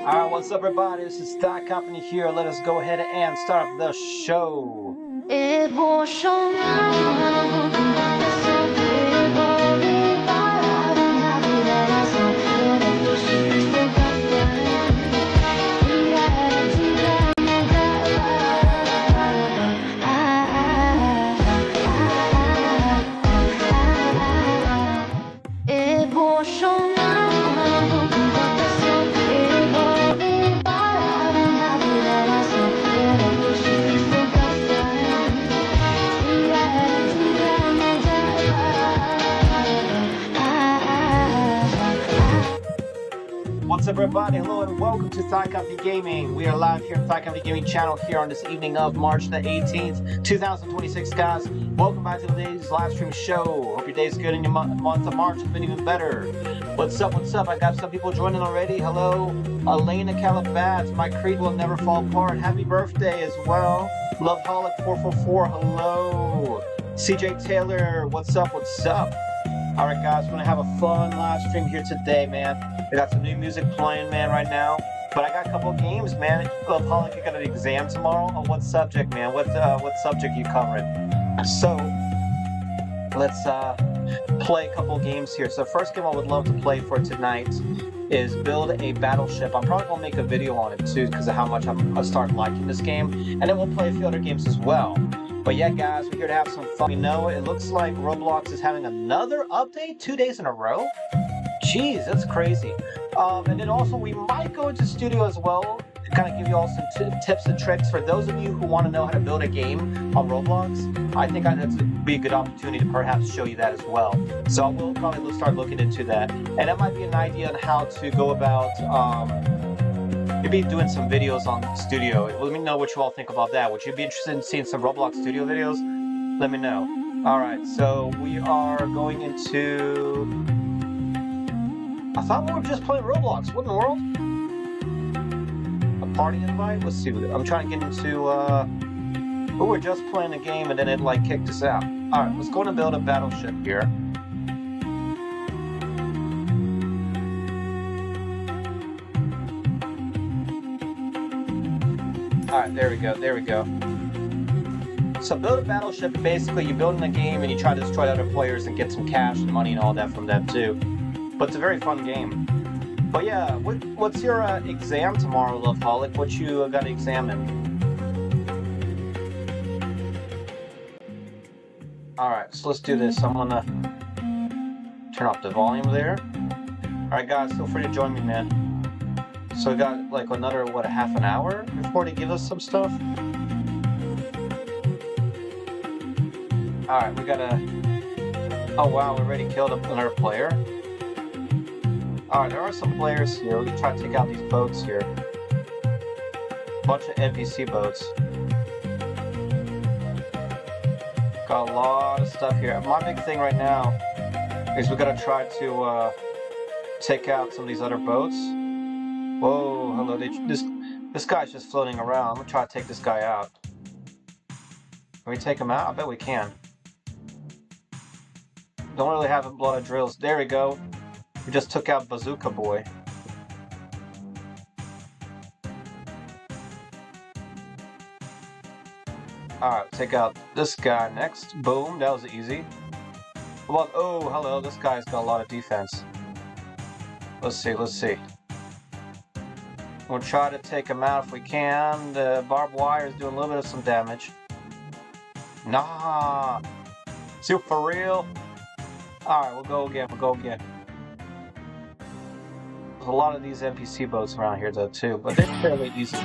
Alright, what's up everybody? This is Stock Company here. Let us go ahead and start the show. What's up everybody? Hello and welcome to Thigh Company Gaming. We are live here at Thigh Company Gaming channel here on this evening of March the 18th, 2026 guys. Welcome back to today's live stream show. Hope your day's good and your month of March has been even better. What's up? I got some people joining already. Hello, Elena Calabats. My creed will never fall apart. Happy birthday as well. Loveholic444. Hello. CJ Taylor. What's up? Alright guys, we're going to have a fun live stream here today, man. We got some new music playing, man, right now. But I got a couple of games, man. Loveholic, you got an exam tomorrow? On what subject, man? What subject are you covering? So, let's play a couple of games here. So, first game I would love to play for tonight is build a battleship. I'm probably going to make a video on it, too, because of how much I started liking this game. And then we'll play a few other games as well. But yeah, guys, we're here to have some fun. You know, it looks like Roblox is having another update 2 days in a row. Jeez, that's crazy. And then also, we might go into studio as well to kind of give you all some tips and tricks for those of you who want to know how to build a game on Roblox. I think that would be a good opportunity to perhaps show you that as well. So I will probably start looking into that. And that might be an idea on how to go about maybe doing some videos on studio. Let me know what you all think about that. Would you be interested in seeing some Roblox studio videos? Let me know. Alright, so we are going into... I thought we were just playing Roblox. What in the world? A party invite? Let's see. I'm trying to get into... we were just playing a game and then it like kicked us out. Alright, let's go and build a battleship here. Alright, there we go. So build a battleship, basically you're building a game and you try to destroy other players and get some cash and money and all that from them too. But it's a very fun game. But yeah, what's your exam tomorrow, Loveholic? What you got to examine? Alright, so let's do this. I'm gonna turn off the volume there. Alright guys, feel free to join me, man. So we got like another, what, a half an hour before they give us some stuff? Alright, we gotta... Oh wow, we already killed another player. Alright, there are some players here. We can try to take out these boats here. Bunch of NPC boats. Got a lot of stuff here. My big thing right now is we gotta try to take out some of these other boats. Whoa, hello, this guy's just floating around. I'm gonna try to take this guy out. Can we take him out? I bet we can. Don't really have a lot of drills. There we go. We just took out Bazooka Boy. Alright, take out this guy next. Boom, that was easy. Well, oh, hello, this guy's got a lot of defense. Let's see. We'll try to take him out if we can. The barbed wire is doing a little bit of some damage. Nah! See, for real? Alright, we'll go again. There's a lot of these NPC boats around here though too, but they're fairly easy.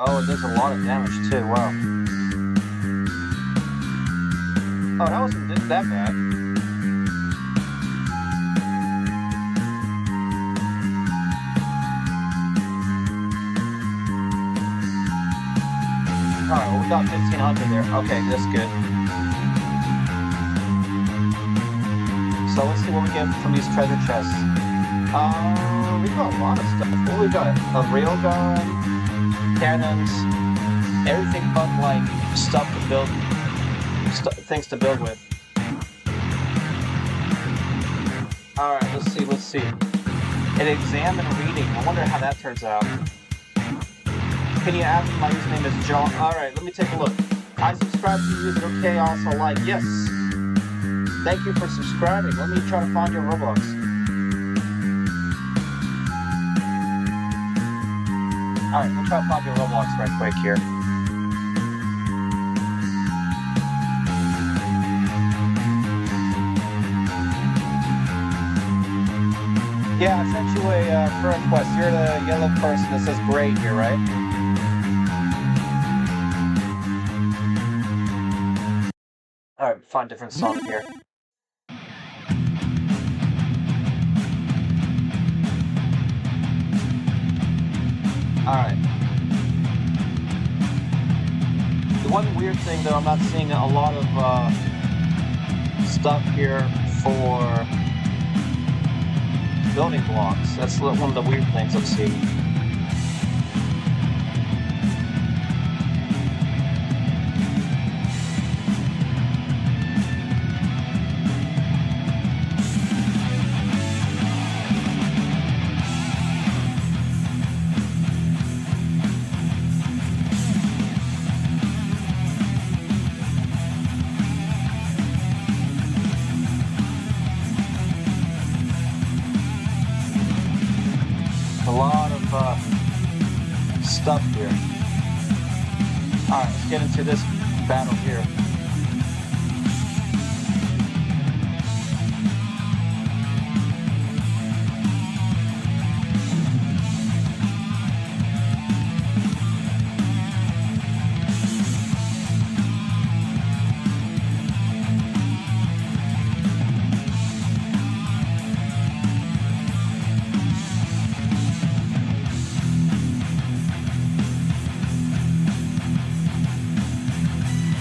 Oh, it does a lot of damage too, wow. Oh, that wasn't that bad. Alright, well we got 1,500 there. Okay, that's good. So let's see what we get from these treasure chests. We got a lot of stuff. What we got? A railgun, cannons, Everything but like stuff to build, things to build with. All right, let's see. An exam and reading. I wonder how that turns out. Can you ask me? My username is John. All right, let me take a look. I subscribe to you. Is it okay? Also like. Yes. Thank you for subscribing. Let me try to find your Roblox. All right, let me try to find your Roblox right quick here. Yeah, I sent you a friend request. You're the yellow person that says great here, right? Alright, find different song here. Alright. The one weird thing though, I'm not seeing a lot of stuff here for building blocks. That's one of the weird things I'm seeing. A lot of stuff here. Alright, let's get into this battle here.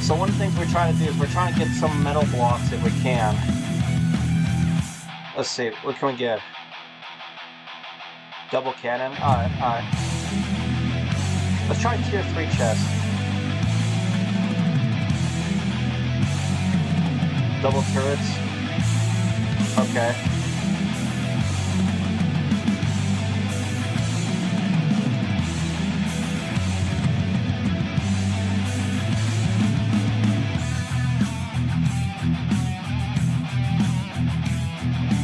So one of the things we're trying to do is we're trying to get some metal blocks if we can. Let's see, what can we get? Double cannon? Alright. Let's try tier 3 chest. Double turrets. Okay.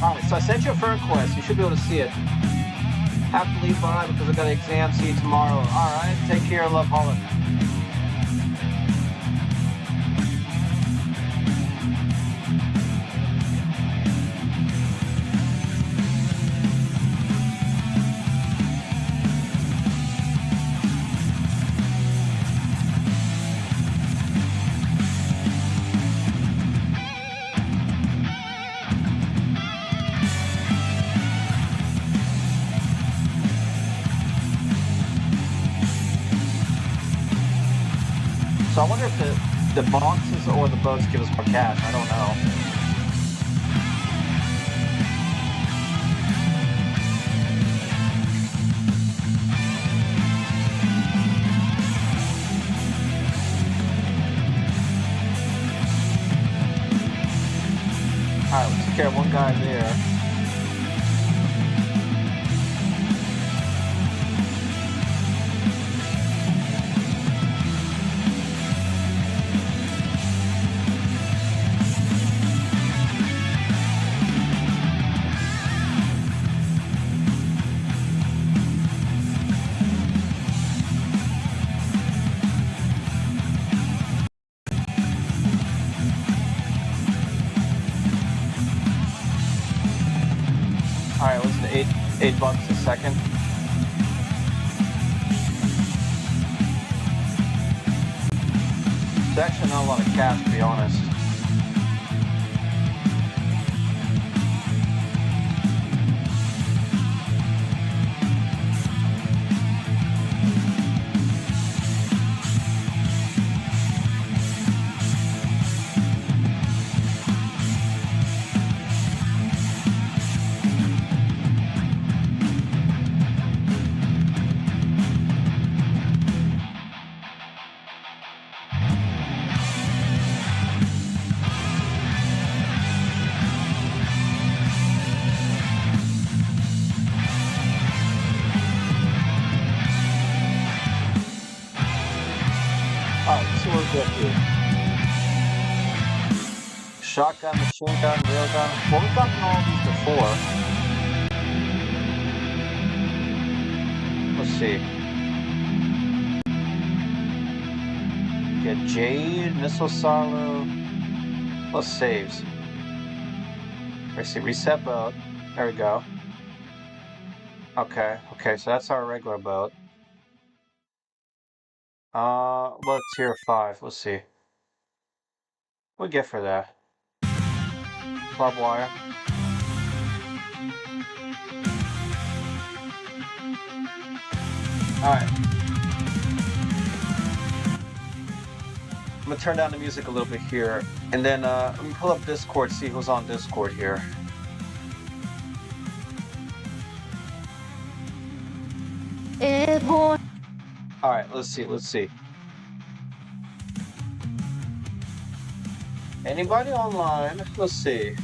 Alright, so I sent you a friend request. You should be able to see it. Have to leave by because I've got an exam. See you tomorrow. Alright, take care. Love, Holland. So I wonder if the boxes or the boats give us more cash. I don't know. Alright, let's take care of one guy there. Alright, listen to $8 a second. It's actually not a lot of cash, to be honest. get here? Shotgun, machine gun, railgun. Well, we've gotten all these before. Let's see. Get Jade, missile silo. Plus saves. Let's see, reset boat. There we go. Okay, so that's our regular boat. Well, tier 5. Let's see. What we get for that? Barbed wire. Alright. I'm gonna turn down the music a little bit here, and then let me pull up Discord, see who's on Discord here. Alright, let's see. Anybody online? Let's see.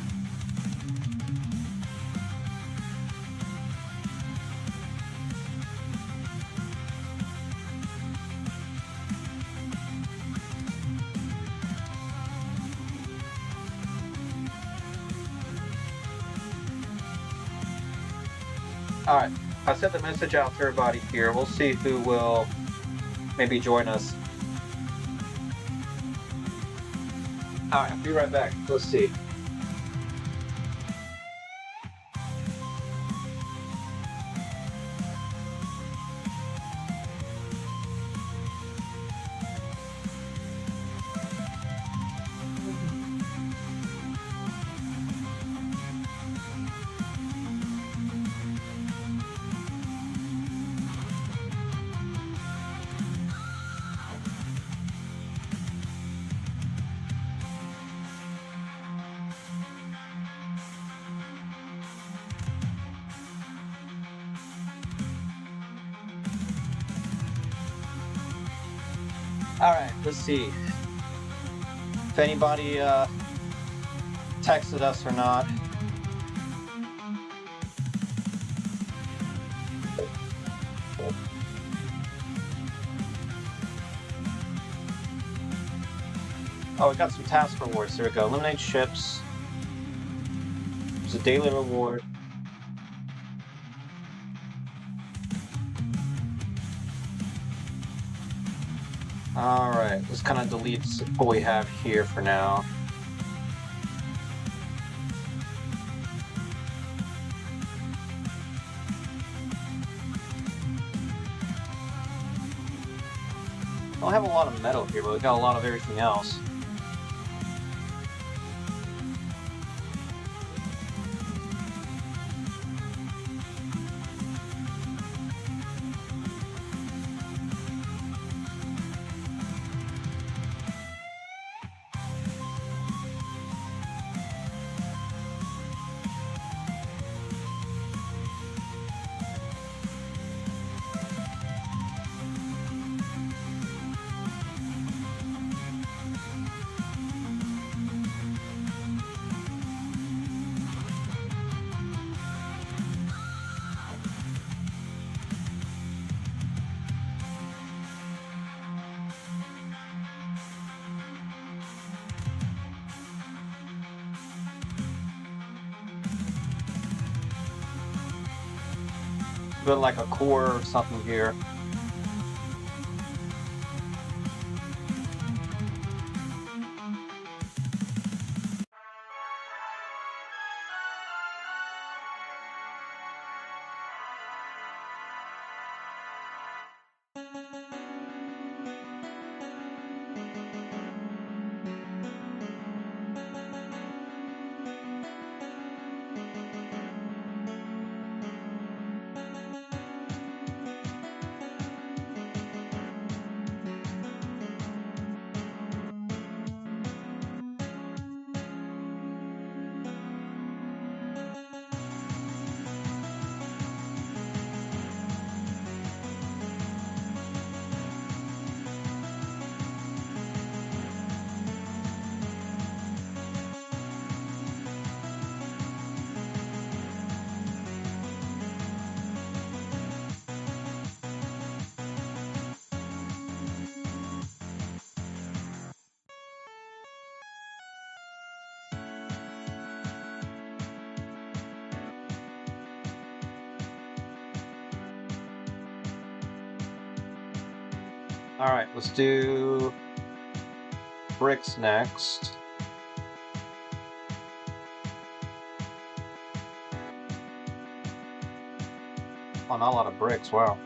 Alright, I sent the message out to everybody here. We'll see who will maybe join us. Alright, I'll be right back. Let's see. Alright, let's see if anybody texted us or not. Oh, we got some task rewards. There we go. Eliminate ships. There's a daily reward. Alright, let's kind of delete what we have here for now. I don't have a lot of metal here, but we got a lot of everything else. But like a core or something here. Alright, let's do bricks next. Oh, not a lot of bricks, wow.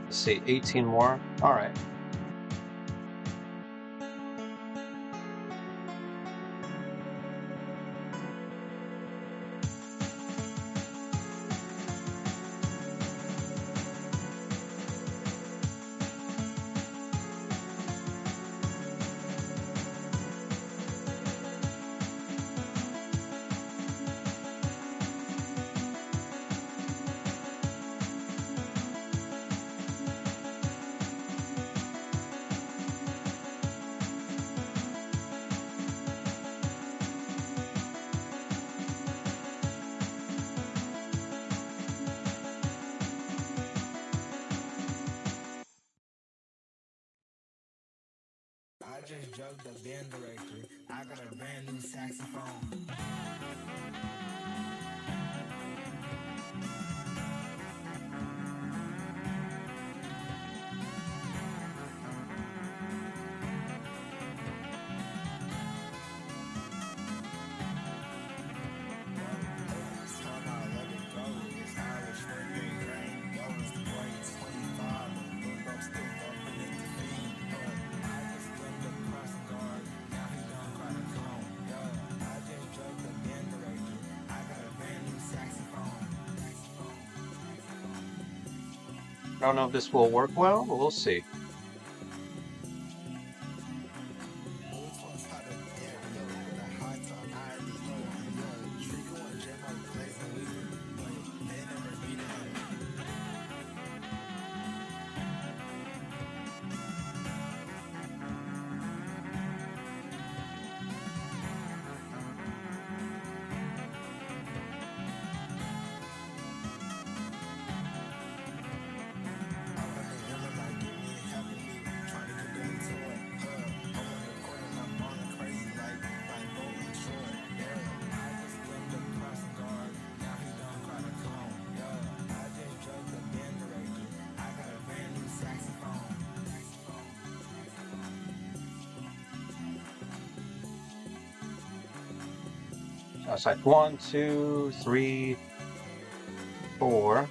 Let's see, 18 more. All right. I just drugged the band director. I got a brand new saxophone. I don't know if this will work well, but we'll see. So it's like 1, 2, 3, 4.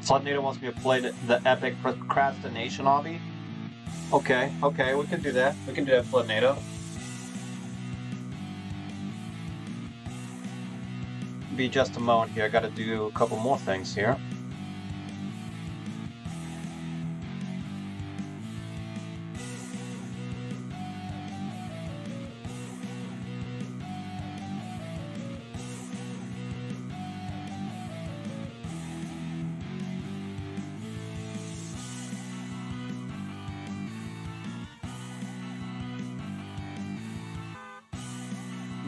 Floodnator wants me to play the epic procrastination obby. Okay, we can do that. We can do that, Floodnator. be just a moment here. I gotta do a couple more things here.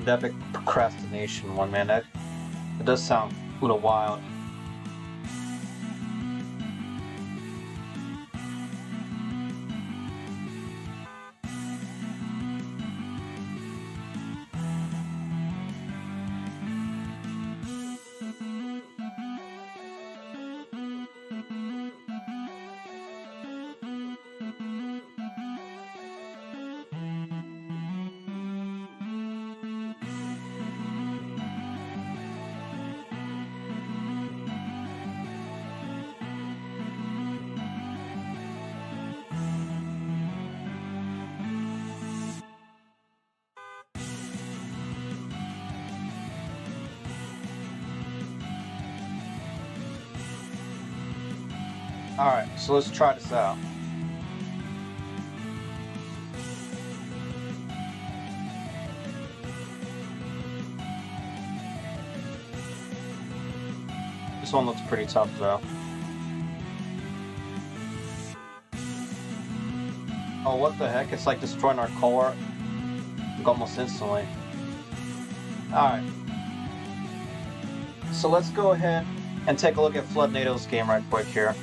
The epic procrastination one, man, it does sound a little wild. Alright, so let's try this out. This one looks pretty tough though. Oh, what the heck? It's like destroying our core like almost instantly. Alright. So let's go ahead and take a look at FloodNATO's game right quick here.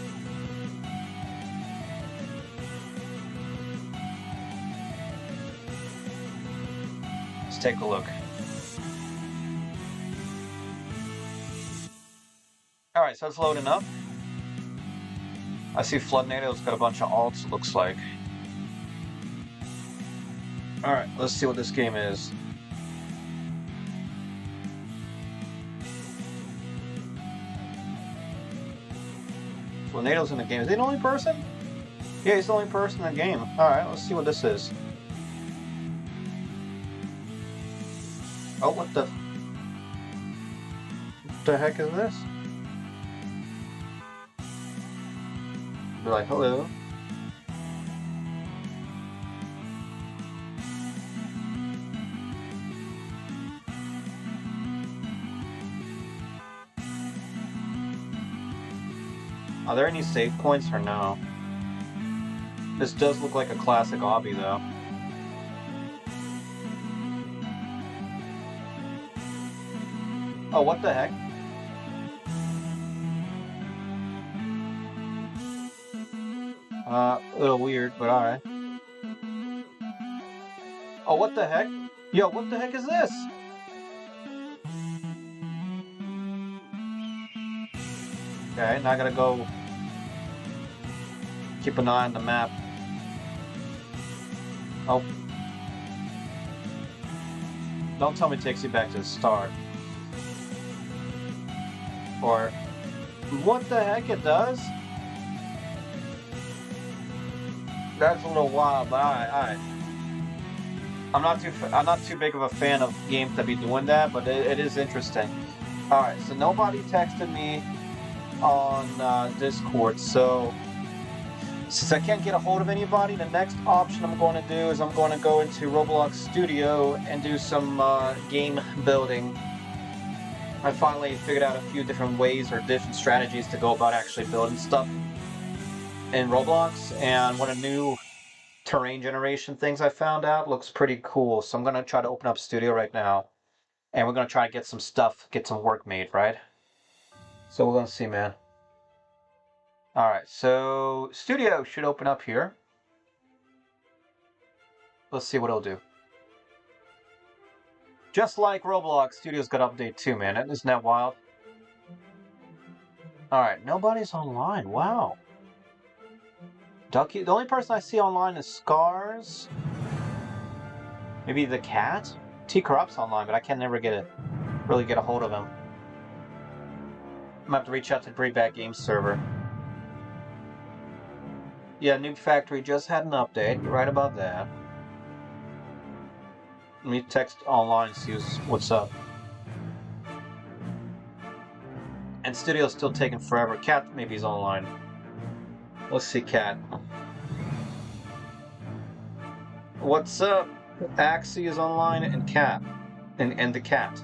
Let's take a look. Alright, so it's loading up. I see FloodNATO's got a bunch of alts, it looks like. Alright, let's see what this game is. FloodNATO's in the game. Is he the only person? Yeah, he's the only person in the game. Alright, let's see what this is. Oh, what the heck is this? Be like, hello. Are there any save points or no? This does look like a classic obby though. Oh, what the heck? A little weird, but alright. Oh, what the heck? Yo, what the heck is this? Okay, now I gotta go keep an eye on the map. Oh. Don't tell me it takes you back to the start. Or what the heck it does? That's a little wild, but alright. I'm not too big of a fan of games that be doing that, but it is interesting. Alright, so nobody texted me on Discord, so since I can't get a hold of anybody, the next option I'm going to do is I'm going to go into Roblox Studio and do some game building. I finally figured out a few different ways or different strategies to go about actually building stuff in Roblox, and one of the new terrain generation things I found out looks pretty cool. So I'm going to try to open up Studio right now, and we're going to try to get some stuff, get some work made, right? So we're going to see, man. Alright, so Studio should open up here. Let's see what it'll do. Just like Roblox, Studio's got update too, man. Isn't that wild? Alright, nobody's online. Wow. Ducky. The only person I see online is Scars. Maybe the cat? T-Corrupt's online, but I can never really get a hold of him. I'm gonna have to reach out to the Bring Back Games server. Yeah, Noob Factory just had an update. You're right about that. Let me text online and see what's up. And studio's still taking forever. Cat maybe he's online. Let's see, Cat. What's up? Axie is online and Cat. And the Cat.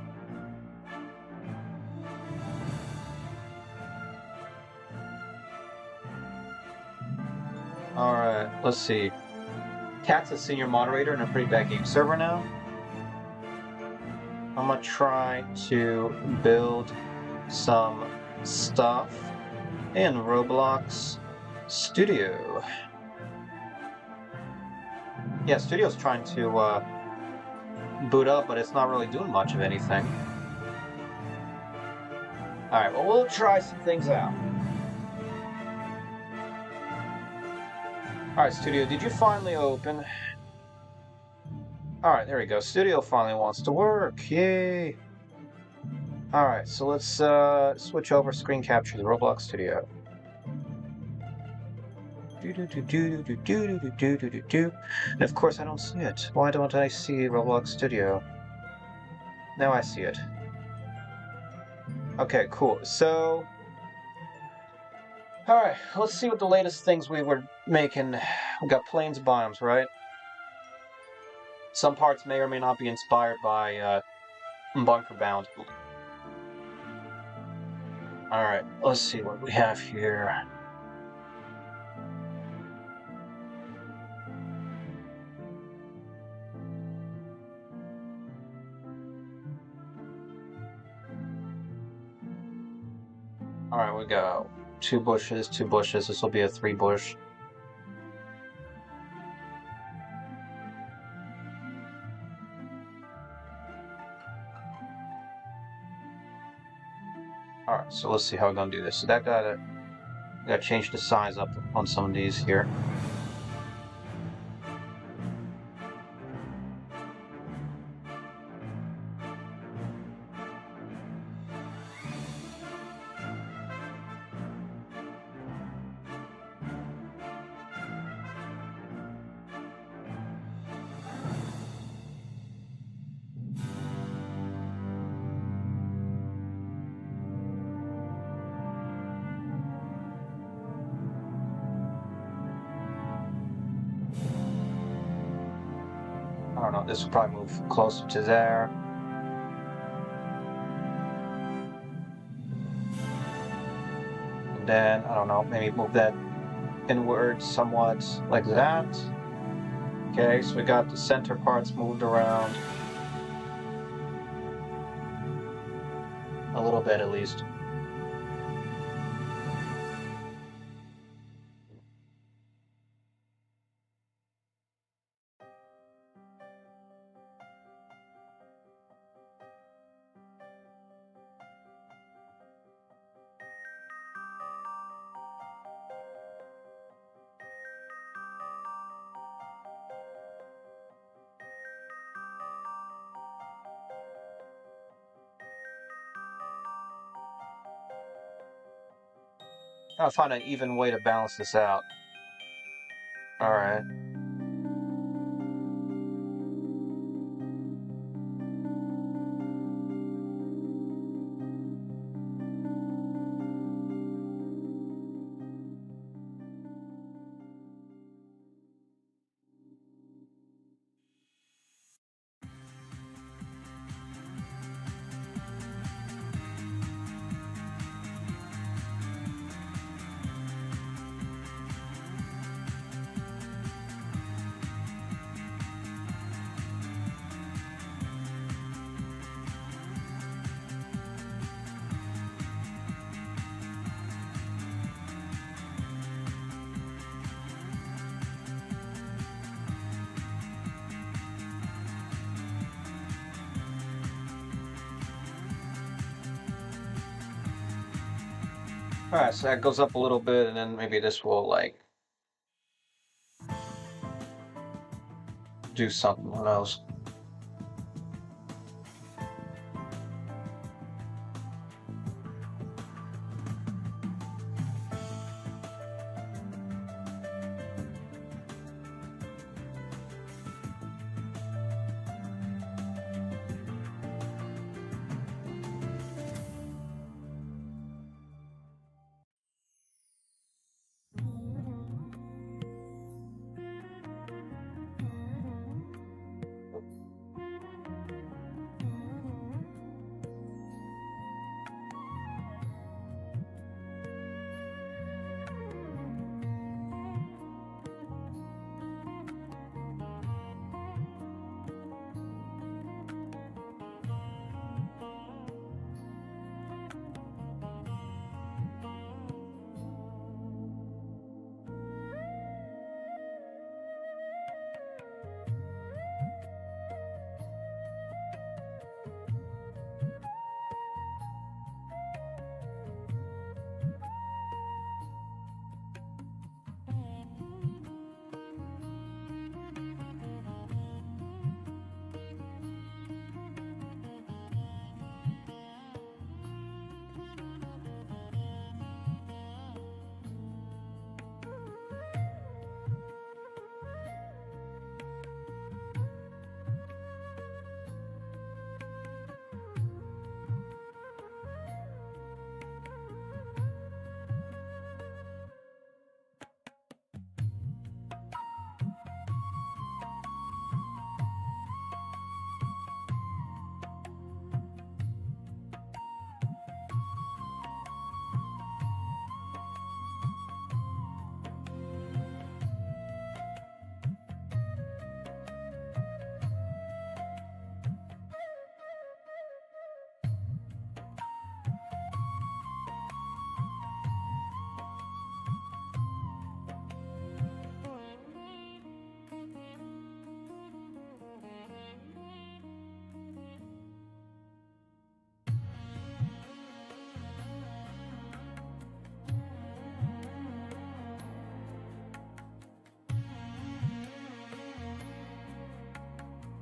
Alright, let's see. Cat's a senior moderator in a pretty bad game server now. I'm gonna try to build some stuff in Roblox Studio. Yeah, Studio's trying to boot up, but it's not really doing much of anything. Alright, well, we'll try some things out. Alright, Studio, did you finally open? Alright, there we go. Studio finally wants to work. Yay! Alright, so let's switch over screen capture to Roblox Studio. And of course I don't see it. Why don't I see Roblox Studio? Now I see it. Okay, cool. So... Alright, let's see what the latest things we were making. We got planes biomes, right? Some parts may or may not be inspired by Bunker Bound. Alright, let's see what we have here. Alright, we go. 2 bushes, 2 bushes. This will be a 3 bush. Alright, so let's see how we're gonna do this. So that gotta change the size up on some of these here. I don't know, this will probably move closer to there. And then, I don't know, maybe move that inward somewhat like that. Okay, so we got the center parts moved around. A little bit at least. I'll find an even way to balance this out. Alright. Alright, so that goes up a little bit, and then maybe this will, like, do something, who knows.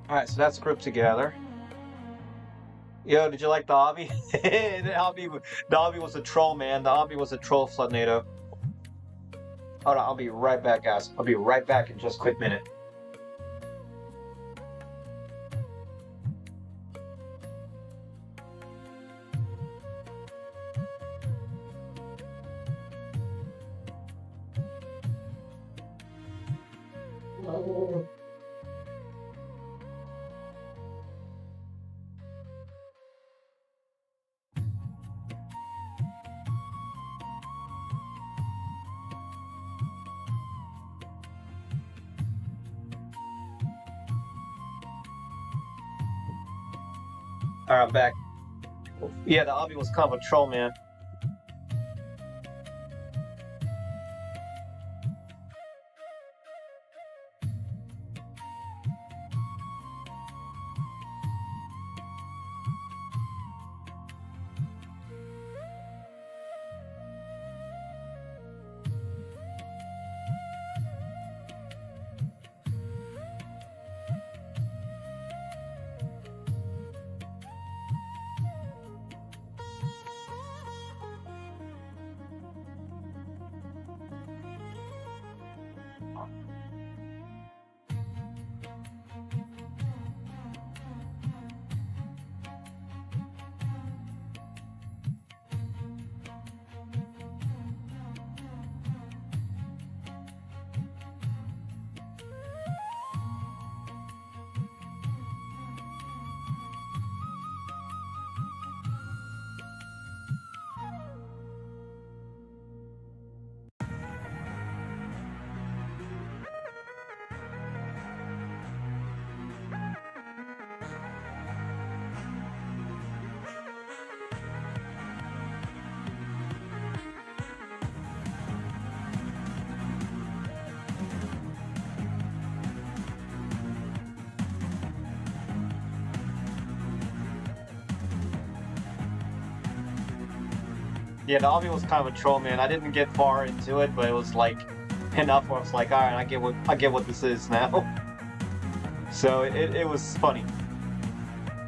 Alright, so that's grouped together. Yo, did you like the obby? The obby was a troll, man. The obby was a troll, Floodnado. Hold on, I'll be right back, guys. I'll be right back in just a quick minute. Alright, I'm back. Yeah, the obby was kind of a troll, man. Yeah, the obby was kind of a troll, man. I didn't get far into it, but it was like enough where I was like, all right, I get what this is now. So it was funny.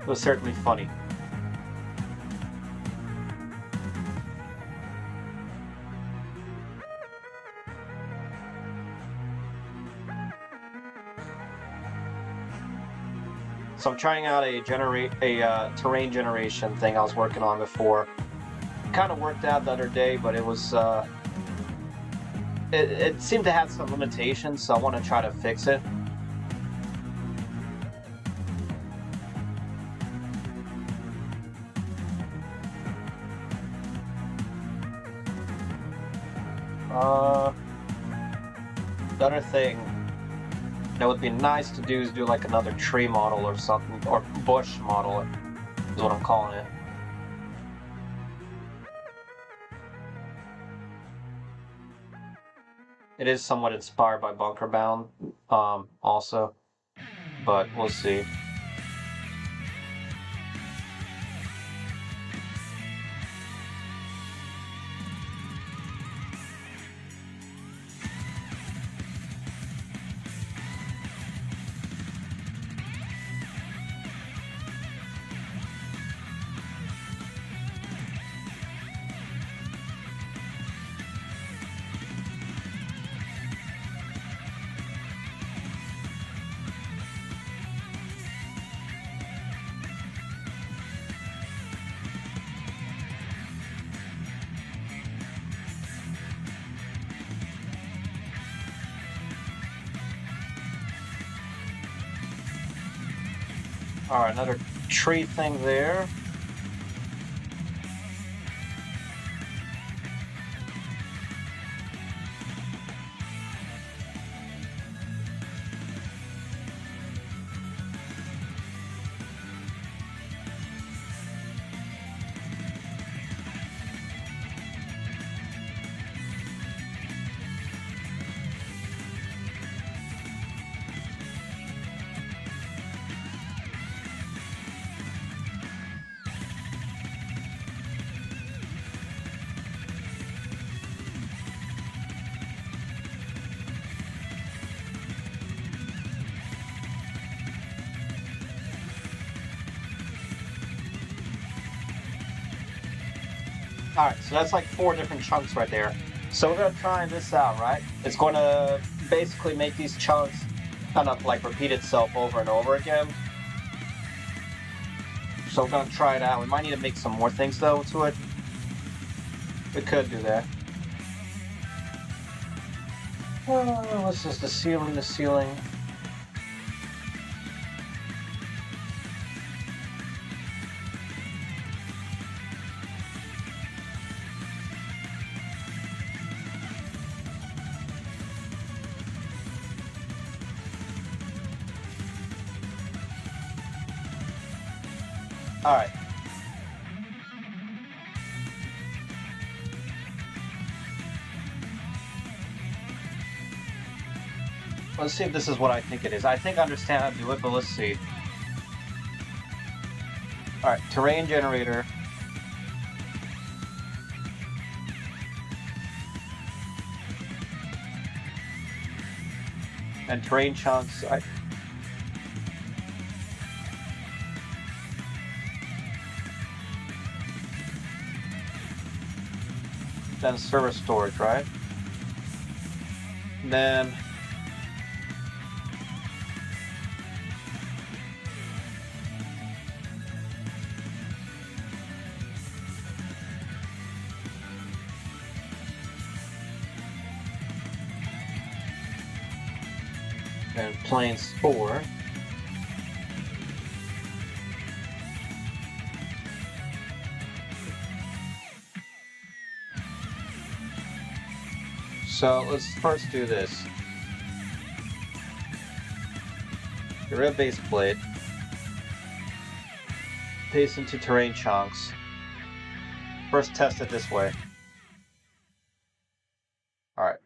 It was certainly funny. So I'm trying out a terrain generation thing I was working on before. Kind of worked out the other day, but it was it seemed to have some limitations, so I want to try to fix it. The other thing that would be nice to do is do like another tree model or something, or bush model is what I'm calling it. It is somewhat inspired by Bunker Bound, also, but we'll see. Alright, another tree thing there. Alright, so that's like 4 different chunks right there. So we're gonna try this out, right? It's gonna basically make these chunks kind of like repeat itself over and over again. So we're gonna try it out. We might need to make some more things though to it. We could do that. This is the ceiling. Alright. Let's see if this is what I think it is. I think I understand how to do it, but let's see. Alright, terrain generator. And terrain chunks. Then server storage, right? Then planes 4. So let's first do this. Get rid of base plate. Paste into terrain chunks. First test it this way. Alright.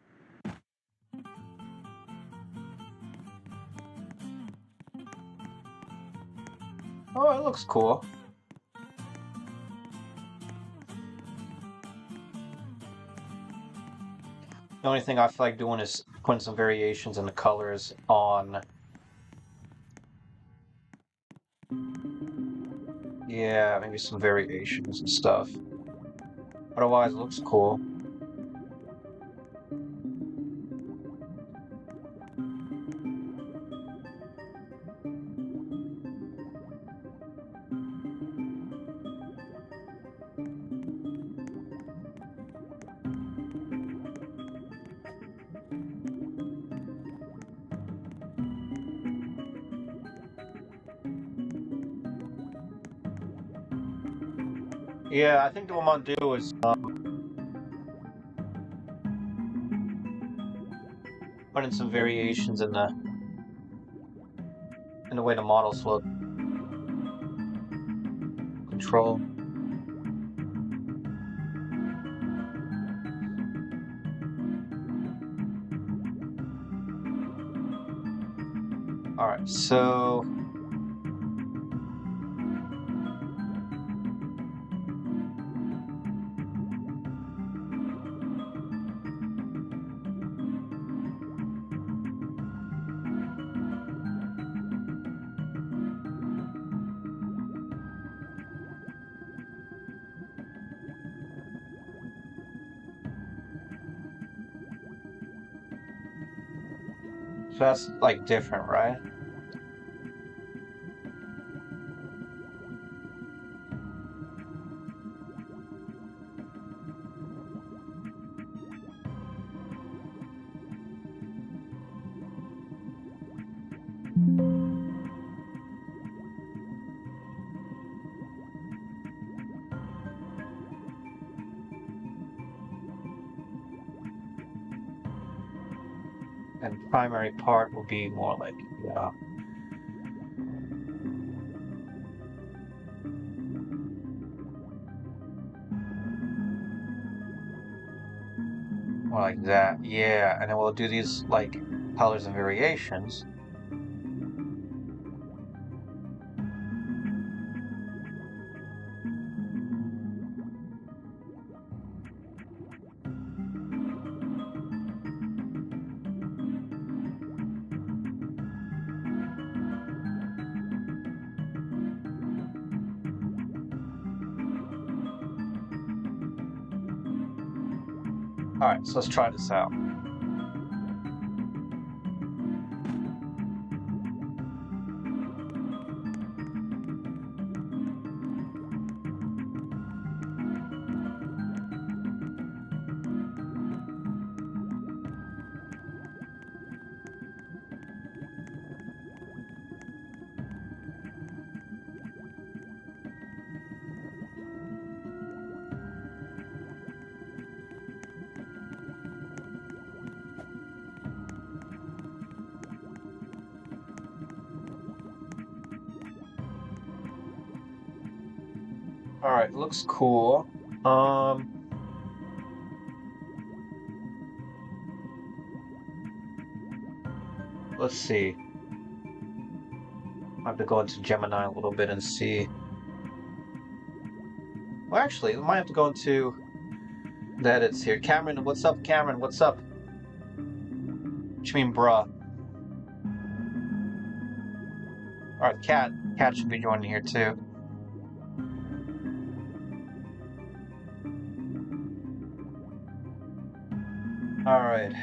Oh, it looks cool. The only thing I feel like doing is putting some variations in the colors on... Yeah, maybe some variations and stuff. Otherwise, it looks cool. Yeah, I think what I'm gonna do is put in some variations in the way the models look. Control. Alright, so... So that's like different, right? And primary part will be more like, yeah. More like that, yeah. And then we'll do these like colors and variations. Alright, so let's try this out. Alright, looks cool. Let's see. I have to go into Gemini a little bit and see. Well, actually, I might have to go into the edits here. Cameron, what's up, Cameron? What's up? What you mean, bruh? Alright, Cat should be joining here too. Alright.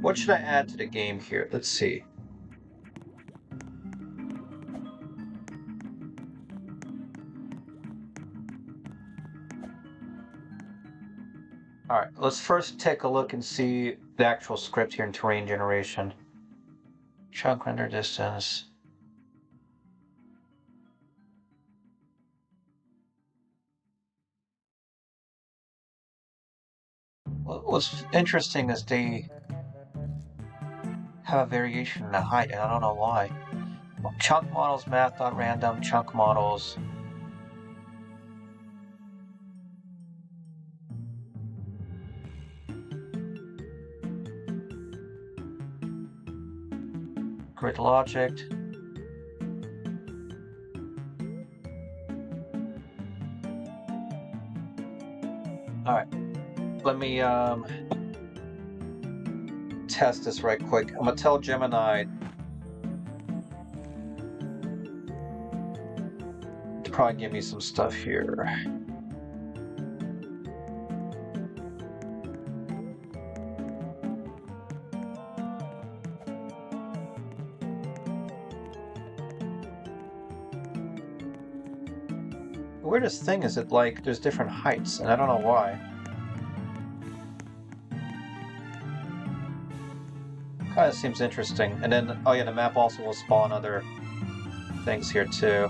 What should I add to the game here? Let's see. Alright, let's first take a look and see the actual script here in terrain generation. Chunk render distance. What's interesting is they have a variation in the height, and I don't know why. Chunk models, math.random, chunk models. Grid logic. Alright. Let me test this right quick. I'm gonna tell Gemini to probably give me some stuff here. The weirdest thing is that, like, there's different heights, and I don't know why. Kind of seems interesting. And then, oh yeah, the map also will spawn other things here too.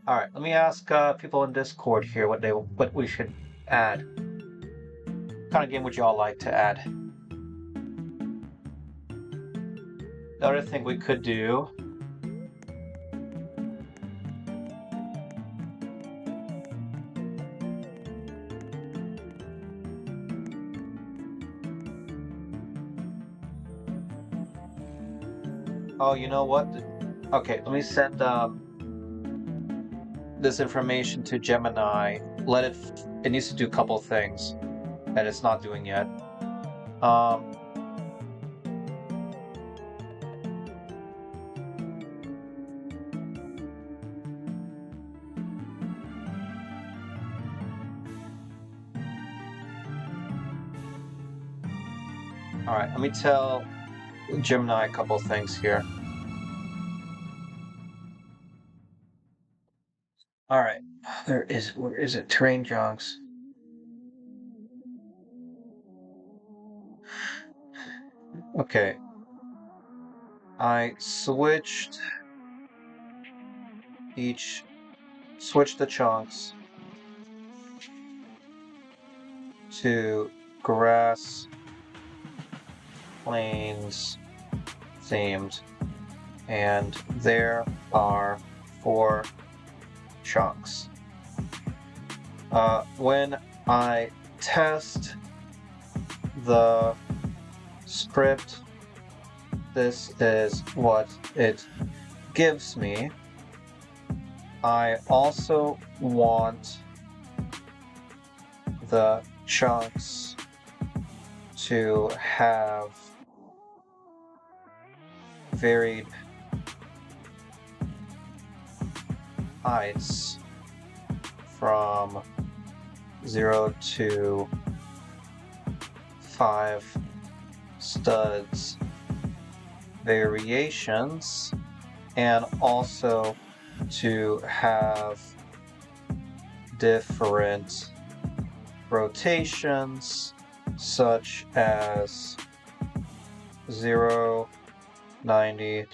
Alright, let me ask people in Discord here what we should add. What kind of game would y'all like to add? The other thing we could do oh, you know what? Okay, let me send this information to Gemini. It needs to do a couple things that it's not doing yet. Alright, let me tell Gemini a couple things here. Alright, where is it? Terrain junks. Okay. I switched the chunks to grass plains themed, and there are 4 chunks. When I test the script, this is what it gives me. I also want the chunks to have varied heights from 0 to 5 studs variations, and also to have different rotations such as 0, 90,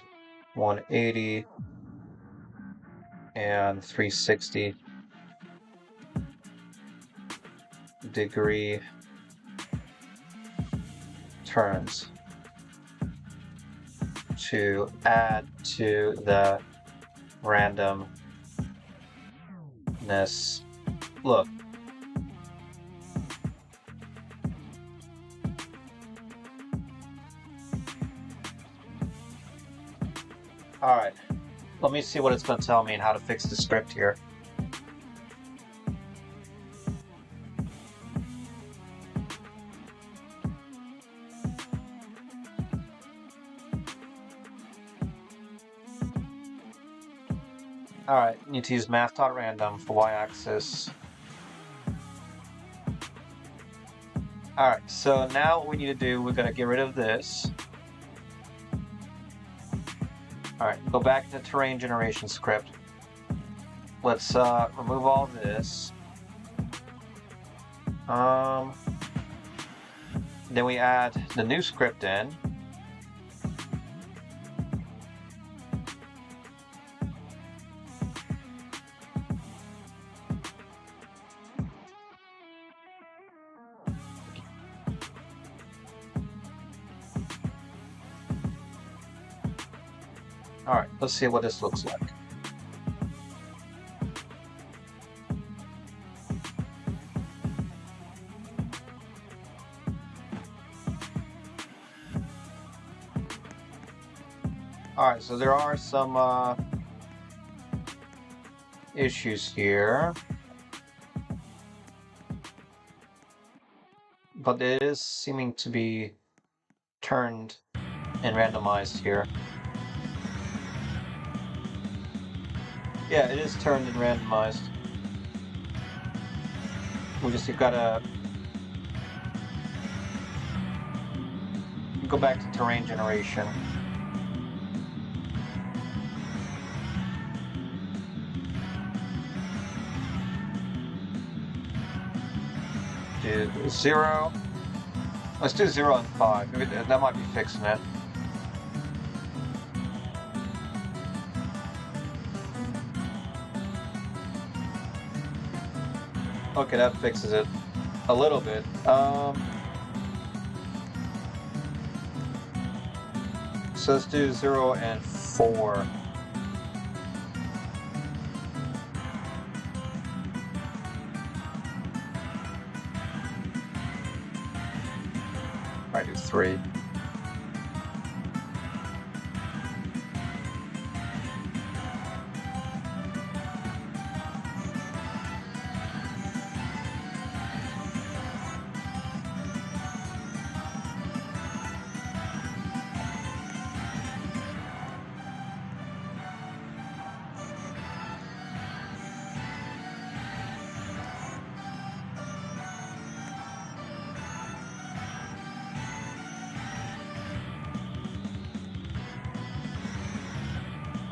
180, and 360 degree turns to add to the randomness. Look. Alright, let me see what it's going to tell me and how to fix the script here. Alright, need to use math.random for y-axis. Alright, so now what we need to do, we're going to get rid of this. Alright, go back to terrain generation script. Let's remove all this. Then we add the new script in. Alright, let's see what this looks like. Alright, so there are some issues here. But it is seeming to be turned and randomized here. Yeah, it is turned and randomized. You've gotta go back to terrain generation. Do 0. Let's do 0 and 5. Maybe that might be fixing it. Okay, that fixes it a little bit. So let's do 0 and 4. I do 3.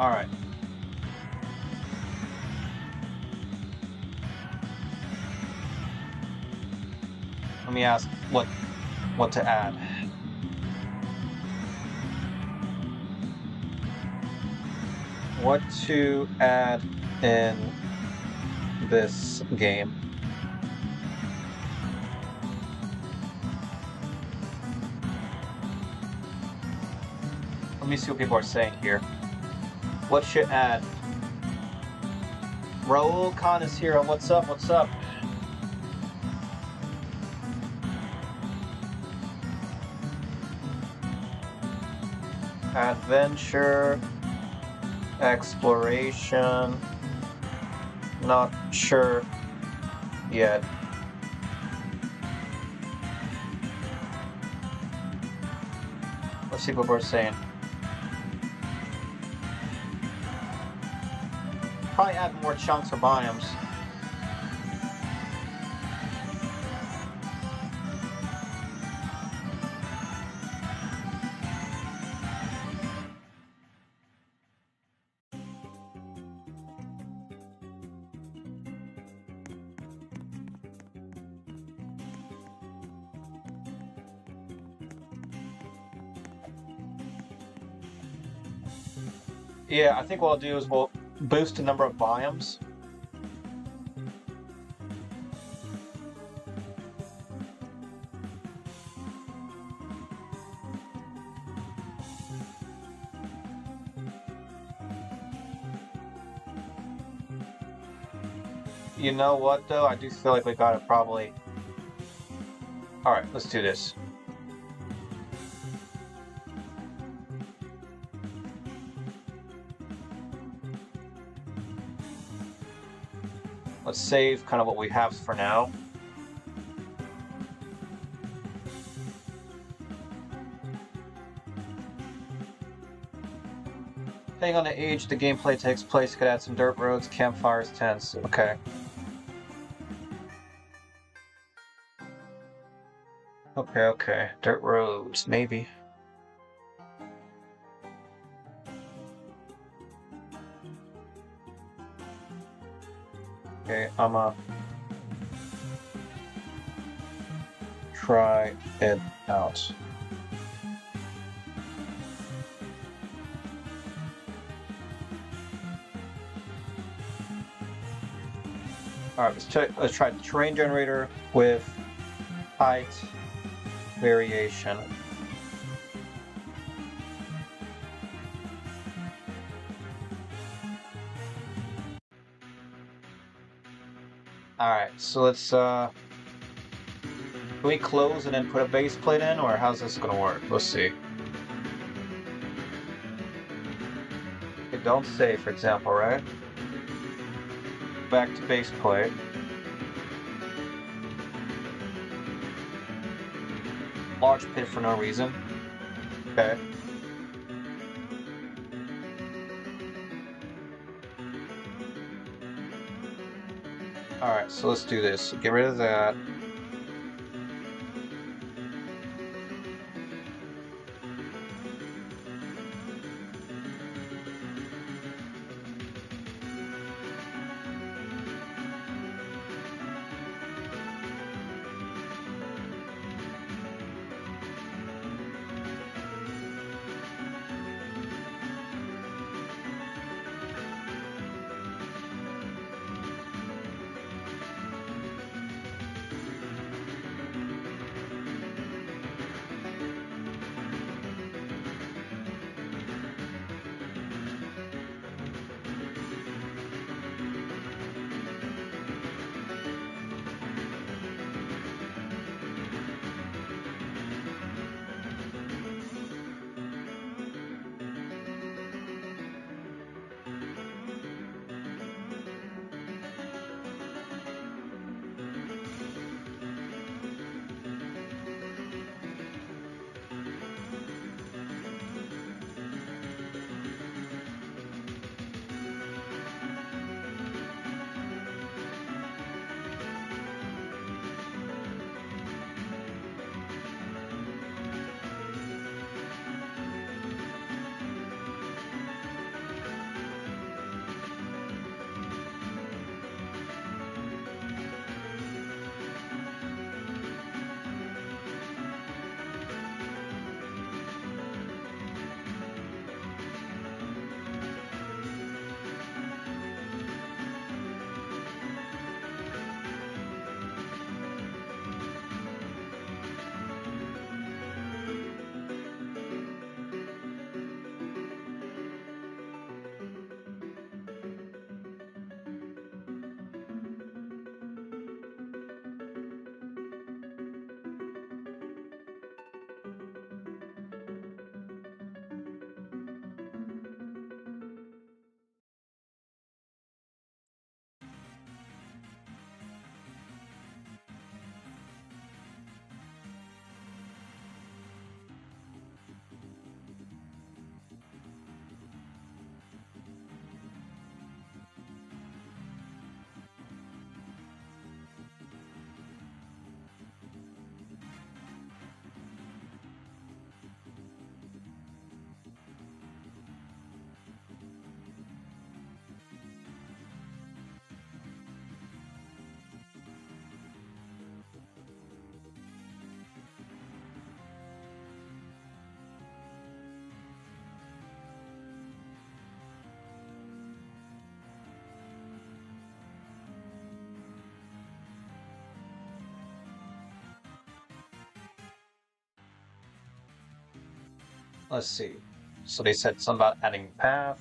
All right. Let me ask what to add. What to add in this game? Let me see what people are saying here. What should add? Raul Khan is here. What's up? What's up? Adventure, exploration. Not sure yet. Let's see what we're saying. Probably add more chunks or biomes. Yeah, I think what I'll do is we'll boost the number of biomes. You know what, though? I do feel like we gotta probably... Alright, let's do this. Let's save kind of what we have for now. Depending on the age the gameplay takes place, could add some dirt roads, campfires, tents. Okay. Okay. Dirt roads, maybe. Okay, I'ma try it out. Alright, let's try the terrain generator with height variation. Alright, so let's can we close and then put a base plate in, or how's this gonna work? Let's see. Okay, don't save, for example, right? Back to base plate. Large pit for no reason. Okay. Alright, so let's do this. Get rid of that. Let's see. So they said something about adding path.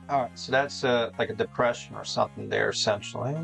All right, so that's like a depression or something there, essentially.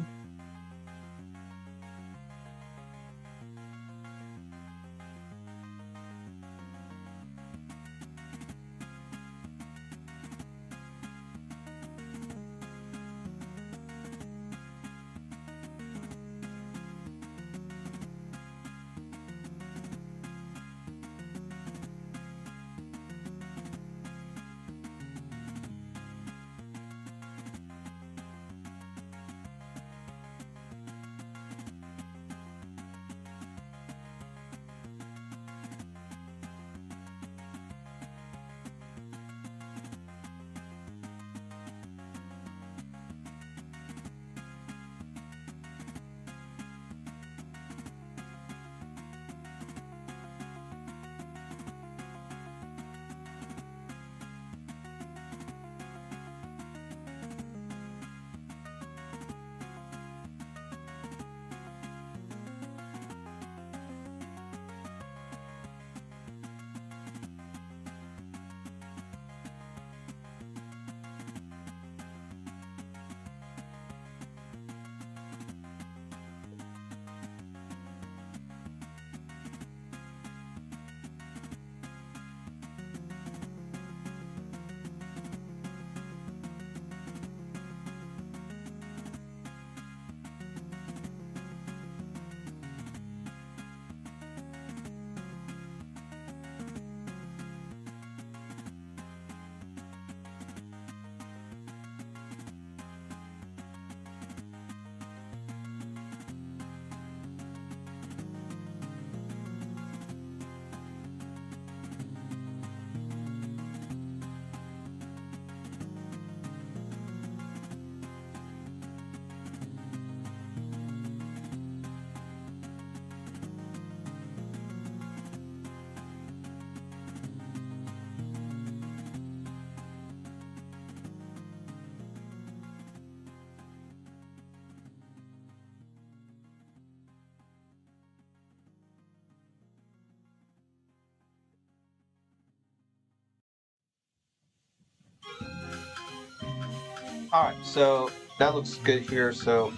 All right, so that looks good here. So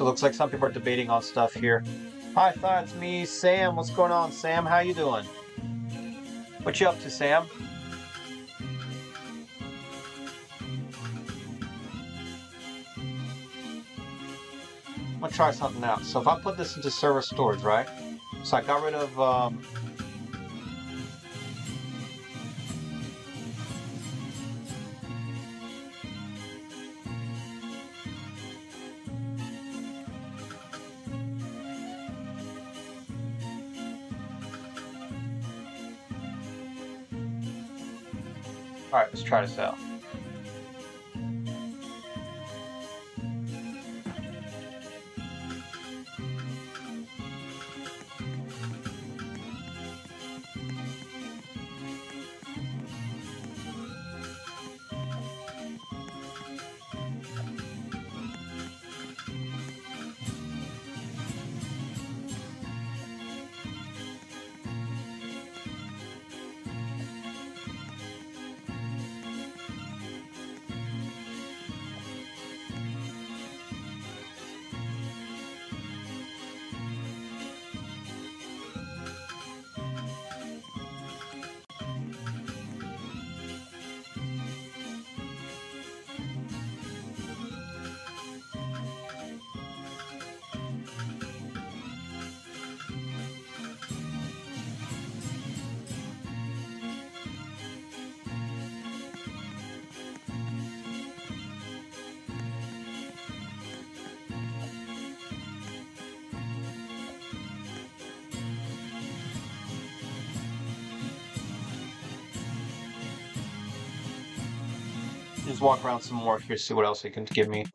it looks like some people are debating on stuff here. Hi, thought it's me, Sam. What's going on, Sam? How you doing? What you up to, Sam? I'm gonna try something out. So if I put this into server storage, right? So I got rid of all right, let's try this out. just walk around some more here, see what else he can give me.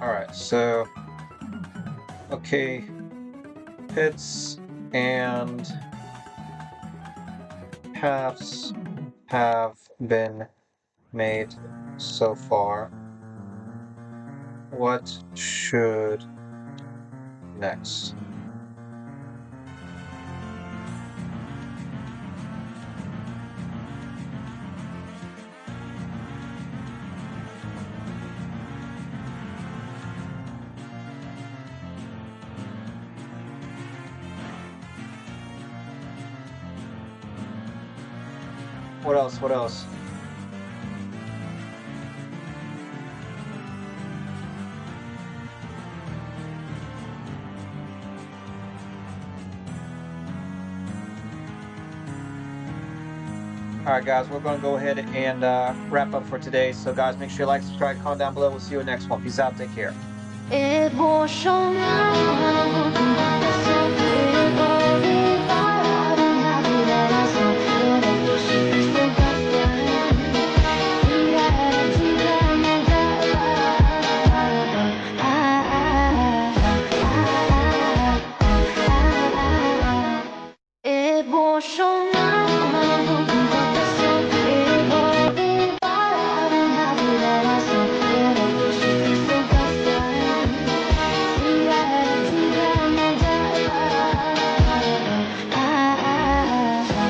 Alright, so okay, pits and paths have been made so far. What should next? What else? What else? Alright guys, we're going to go ahead and wrap up for today. So guys, make sure you like, subscribe, comment down below. We'll see you in the next one. Peace out. Take care. Emotion